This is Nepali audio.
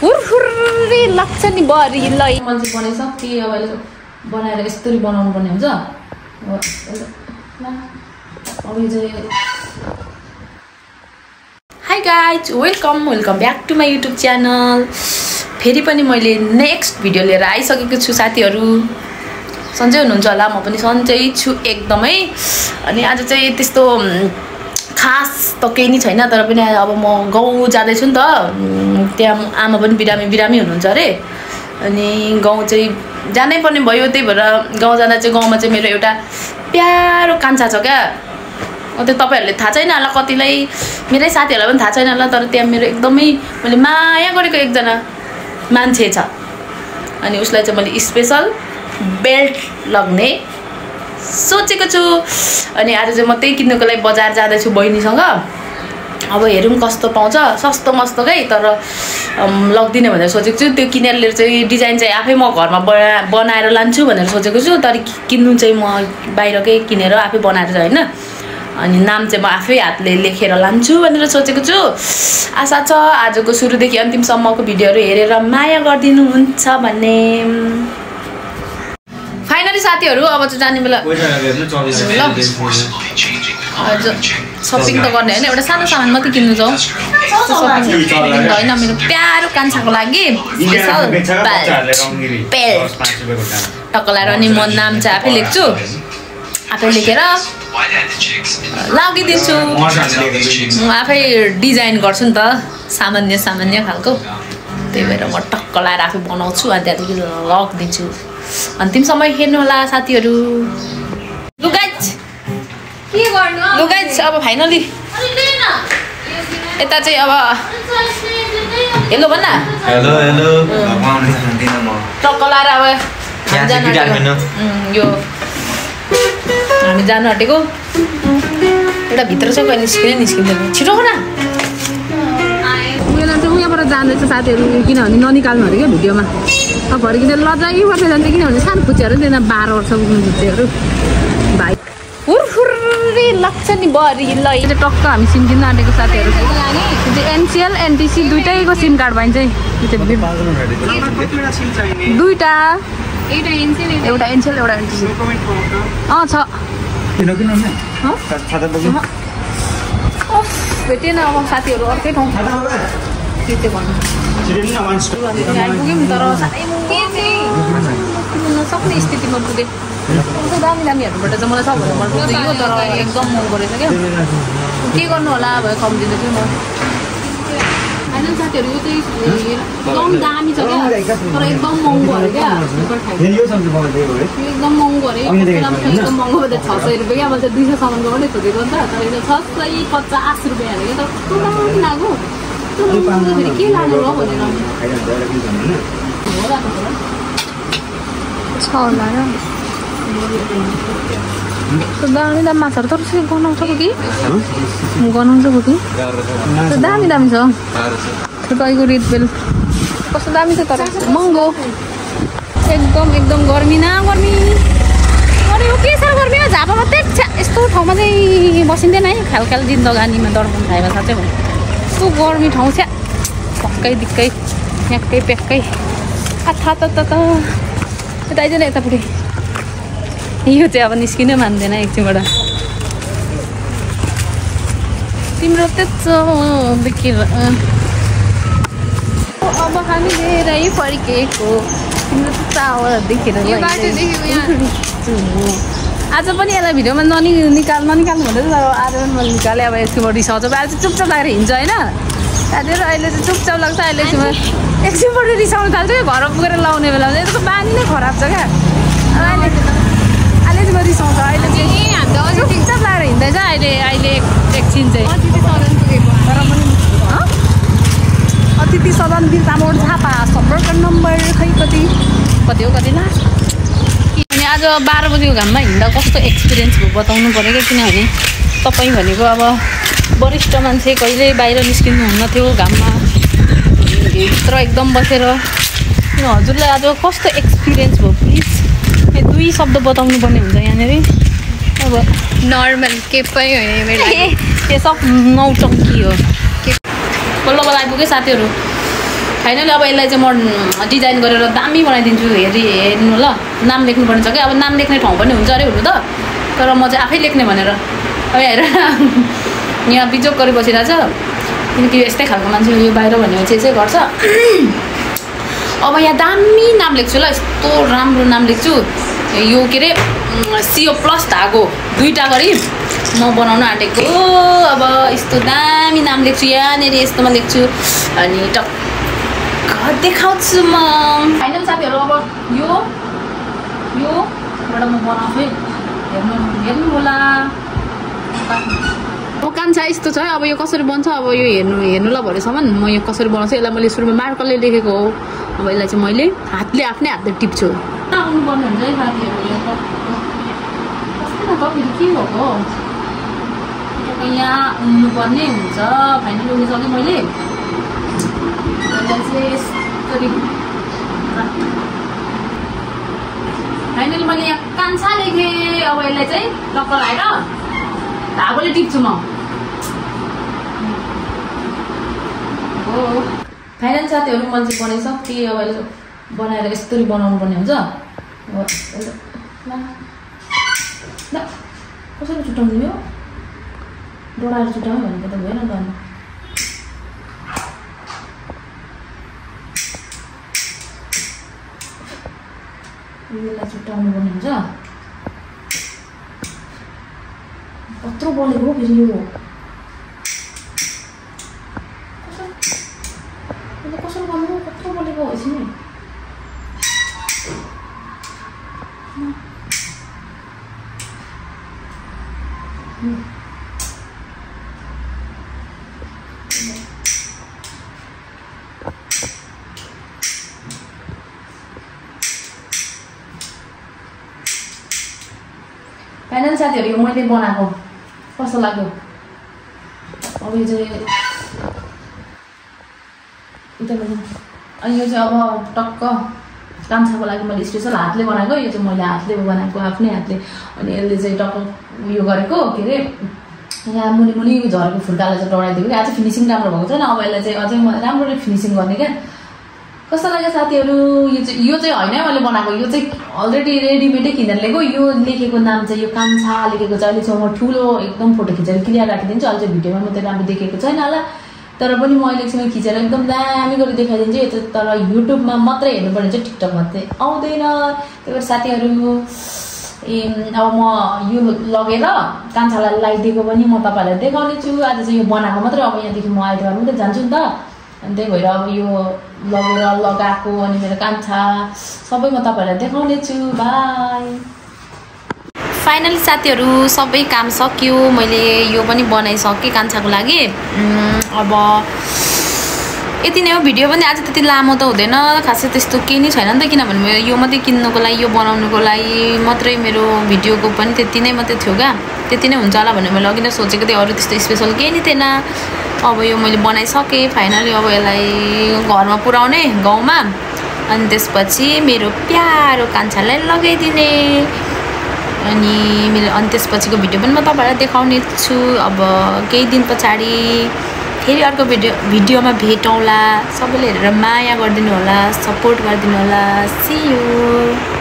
हुरहुर्रे लाग्छ नि बरी ल मान्छे बनेछ के अब बनाएर यस्तरी बनाउनु पर्ने हुन्छ hi guys welcome back to my YouTube channel. फेरि पनि मैले नेक्स्ट भिडियो लिएर आइसकेको छु साथीहरू। सन्चै हुनुहुन्छ होला, म पनि सन्चै छु एकदमै। अनि आज चाहिँ त्यस्तो खास त केही नै छैन, तर पनि अब म गाउँ जाँदैछु नि त, त्यहाँ आमा पनि बिरामी हुनुहुन्छ अरे। अनि गाउँ चाहिँ जानै पर्ने भयो, त्यही भएर गाउँ जाँदा चाहिँ गाउँमा चाहिँ मेरो एउटा प्यारो कान्छा छ क्या। त्यो तपाईँहरूले थाहा छैन होला, कतिलाई मेरै साथीहरूलाई पनि थाहा छैन होला, तर त्यहाँ मेरो एकदमै मैले माया गरेको एकजना मान्छे छ। अनि उसलाई चाहिँ मैले स्पेसल बेल्ट लग्ने सोचेको छु। अनि आज चाहिँ म त्यही किन्नुको लागि बजार जाँदैछु बहिनीसँग। अब हेरौँ कस्तो पाउँछ, सस्तो मस्तोकै तर लगिदिने भनेर सोचेको छु। त्यो किनेर लिएर चाहिँ डिजाइन चाहिँ आफै म घरमा बनाएर लान्छु भनेर सोचेको छु। तर किन्नु चाहिँ म बाहिरकै किनेर आफै बनाएर चाहिँ होइन। अनि नाम चाहिँ म आफै हातले लेखेर लान्छु भनेर सोचेको छु। आशा छ आजको सुरुदेखि अन्तिमसम्मको भिडियोहरू हेरेर माया गरिदिनुहुन्छ भन्ने। फाइनली साथीहरू अब चाहिँ जाने बेला सपिङ त गर्ने होइन, एउटा सानो सामान मात्रै किन्नु जाउँ। होइन मेरो प्यारो कान्छाको लागि स्पेसल बेल्ट टक्क लगाएर। अनि म नाम चाहिँ आफै लेख्छु, आफै लेखेर लगिदिन्छु। म आफै डिजाइन गर्छु नि त, सामान्य खालको। त्यही भएर म टक्क लगाएर आफै बनाउँछु अनि त्यहाँदेखि लगिदिन्छु। अन्तिमसम्म हेर्नु होला साथीहरू। लुगाइज अब फाइनली यता चाहिँ अब हेलो भन्न टक्क लगाएर अब यो हामी जानु आँटेको। एउटा भित्र चाहिँ कहिले निस्किँदैन, छिटो हो न। उयोलाई चाहिँ उयोबाट जाँदैछ साथीहरू, किनभने ननिकाल्नु अरे क्या भिडियोमा। अब भरे किन लजाइ बसेर जान्छ, किनभने सानो फुच्चेहरू त्यहाँ 12 वर्ष पुग्नु फुच्चेहरू भाइ हुरहुर्रे लाग्छ नि बरी ल। टक्क हामी सिम किन्न आँटेको साथीहरू। एनसिएल एनटिसी दुइटैको सिम कार्ड पाइन्छ है, दुइटा, एउटा एनसिएल एउटा एनटिसी छ। भेटेन अब साथीहरू, अर्कै ठाउँ के चाहिँ भन्नु आइपुग्यौँ तर साह्रै नसक्ने स्थितिमा पुगेँ। दामीहरूबाट चाहिँ मलाई सबभन्दा मन पुग्यो, तर एकदम महँगो रहेछ क्या। के गर्नु होला भयो कम्दिँदै थियो म। होइन साथीहरू यो चाहिँ एकदम दामी छ क्या, तर एकदम महँगो अरे क्या। एकदम महँगो अरे, एकदम महँगो भन्दा 600 रुपियाँ क्या। मैले चाहिँ 200सम्मको मात्रै खोजेको नि त, तर यो 650 रुपियाँ अरे क्या। तर पुरानो लाग्यो, फेरि के लानु हो भनेर छ होला र दामी माछाहरू। तर गनाउँछ कि दामी छ। तपाईँको रेड बेल कस्तो दामी छ, तर महँगो एकदम गर्मी न गर्मी। अरे यो के साह्रो गर्मी हो, झापा मात्रै यस्तो ठाउँमा चाहिँ बसिँदैन है। खालखाल जिन्दगानीमा दर्पण खाएर साँच्चै भने यस्तो गर्मी ठाउँ छ, पक्कै दिक्कै प्याक्कै प्याक्कै। थाहा त यता आइज न यतापट्टि। यो चाहिँ अब निस्किनै मान्दैन एकछिनबाट। तिम्रो त्यस्तो देखेर अब हामी धेरै फर्केको, तिम्रो चावल देखेर आज पनि यसलाई भिडियोमा ननिकाल्नु भन्दै, तर आज पनि मैले निकालेँ। अब एकछिनबाट रिसाउँछ, अहिले चाहिँ चुपचाप लागेर हिँड्छ होइन साथीहरू। अहिले चाहिँ चुपचाप लाग्छ, अहिले एकछिनबाट रिसाउनु थाल्छ क्या। घर पुगेर लाउने बेला यसको बानी नै खराब छ क्या। अहिले चाहिँ म रिसाउँछ, अहिले चाहिँ चुपचाप लागेर हिँड्दैछ। अहिले एकछिन चाहिँ तर पनि अतिथि सदन बिर्तामोड झापा सम्पर्क नम्बर खै कति लास्ट। अनि आज 12 बजीको घाममा हिँड्दा कस्तो एक्सपिरियन्स भयो बताउनु पऱ्यो क्या। किनभने तपाईँ भनेको अब वरिष्ठ मान्छे, कहिले बाहिर निस्किनु हुन्न थियो घाममा, भित्र एकदम बसेर। हजुरलाई आज कस्तो एक्सपिरियन्स भयो प्लिज 2 शब्द बताउनु पर्ने हुन्छ यहाँनिर। अब नर्मल के पनि होइन मेरो लागि, ये सब नौटङ्की हो। बल्ल आइपुग्यो साथीहरू। फाइनली अब यसलाई चाहिँ म डिजाइन गरेर दामी बनाइदिन्छु। हेर्नु ल, नाम लेख्नुपर्ने छ क्या। अब नाम लेख्ने ठाउँ पनि हुन्छ अरे हुनु त, तर म चाहिँ आफै लेख्ने भनेर। अब हेर यहाँ बिजोग गरी बसिरहेछ, किनकि यस्तै खालको मान्छे यो बाहिर भनेपछि यसै गर्छ। अब यहाँ दामी नाम लेख्छु ल, यस्तो राम्रो नाम लेख्छु। यो के अरे CO प्लस धागो 2टा गरी म बनाउन आँटेको। अब यस्तो दामी नाम लेख्छु, यहाँनिर यस्तोमा लेख्छु अनि टक्क देखाउँछु म। फाइनल साथीहरू अब योबाट म बनाउँछु है, हेर्नु होला। कान्छा यस्तो छ है। अब यो कसरी बन्छ अब यो हेर्नु ल भरेसम्म म यो कसरी बनाउँछु। यसलाई मैले सुरुमा मार्करले लेखेको हो। अब यसलाई चाहिँ मैले आफ्नै हातले टिप्छु। आउनुपर्ने हुन्छ है साथीहरू। कस्तो त फेरि के भएको हो, यहाँ उन्नुपर्ने हुन्छ। फाइनल उनिसकेँ मैले। यसरी फाइनली मैले यहाँ कान्छा लेखेँ। अब यसलाई चाहिँ टक्क लगाएर धागोले टिप्छु म। हो फाइनल साथीहरू मैले चाहिँ बनाइसकेँ। अब यसले बनाएर यस्तरी बनाउनु पर्ने हुन्छ। कसरी छुट्याउँछु यो, डोडाएर छुट्याउँ भनेको त भएन त। यसलाई छुट्याउनु पर्ने हुन्छ। कत्रो बलेको हो फेरि यो, कसरी गर्नु, कत्रो बलेको हो एकछिन। फाइनल साथीहरू यो मैले बनाएको कस्तो लाग्यो। अब यो चाहिँ अनि यो चाहिँ अब टक्क कान्छाको लागि मैले स्पेसल हातले बनाएको। यो चाहिँ मैले हातले बनाएको, आफ्नै हातले। अनि यसले चाहिँ टक्क उयो गरेको के अरे यहाँ मुनि झरेको फुल्टालाई चाहिँ डढाइदिएको क्या। अझै फिनिसिङ राम्रो भएको छैन। अब यसलाई चाहिँ अझै म राम्ररी फिनिसिङ गर्ने क्या। कस्तो लाग्यो साथीहरू। यो चाहिँ होइन मैले बनाएको, यो चाहिँ अलरेडी रेडिमेडै किनेर ल्याएको। यो लेखेको नाम चाहिँ यो कान्छा लेखेको छ। अहिले चाहिँ म ठुलो एकदम फोटो खिचेर क्लियर राखिदिन्छु। अहिले चाहिँ भिडियोमा मात्रै राम्रो देखेको छैन होला, तर पनि म अहिलेसम्म खिचेर एकदम दामी गरी देखाइदिन्छु। यो चाहिँ तर युट्युबमा मात्रै हेर्नुपर्ने चाहिँ टिकटकमा चाहिँ आउँदैन। त्यही भएर साथीहरू अब म यो लगेर कान्छालाई लगाइदिएको पनि म तपाईँहरूलाई देखाउने छु। आज चाहिँ यो बनाएको मात्रै, अब यहाँदेखि म आइतबार मात्रै जान्छु नि त। अनि त्यही भएर अब यो लगेर लगाएको अनि मेरो कान्छा सबै म तपाईँहरूलाई देखाउने छु। बाई। फाइनली साथीहरू सबै काम सक्यो। मैले यो पनि बनाइसकेँ कान्छाको लागि। अब यति नै हो। भिडियो पनि आज त्यति लामो त हुँदैन, खासै त्यस्तो केही नै छैन नि त। किनभने यो मात्रै किन्नुको लागि, यो बनाउनुको लागि मात्रै मेरो भिडियोको पनि त्यति नै मात्रै थियो क्या। त्यति नै हुन्छ होला भनेर मैले अघि नै सोचेको थिएँ। अरू त्यस्तो स्पेसल केही नै थिएन। अब यो मैले बनाइसकेँ फाइनली। अब यसलाई घरमा पुर्याउने गाउँमा, अनि त्यसपछि मेरो प्यारो कान्छालाई लगाइदिने। अनि त्यसपछिको भिडियो पनि म तपाईँलाई देखाउने छु। अब केही दिन पछाडि फेरि अर्को भिडियोमा भेटौँला। सबैले हेरेर माया गरिदिनु होला, सपोर्ट गरिदिनु होला। See you.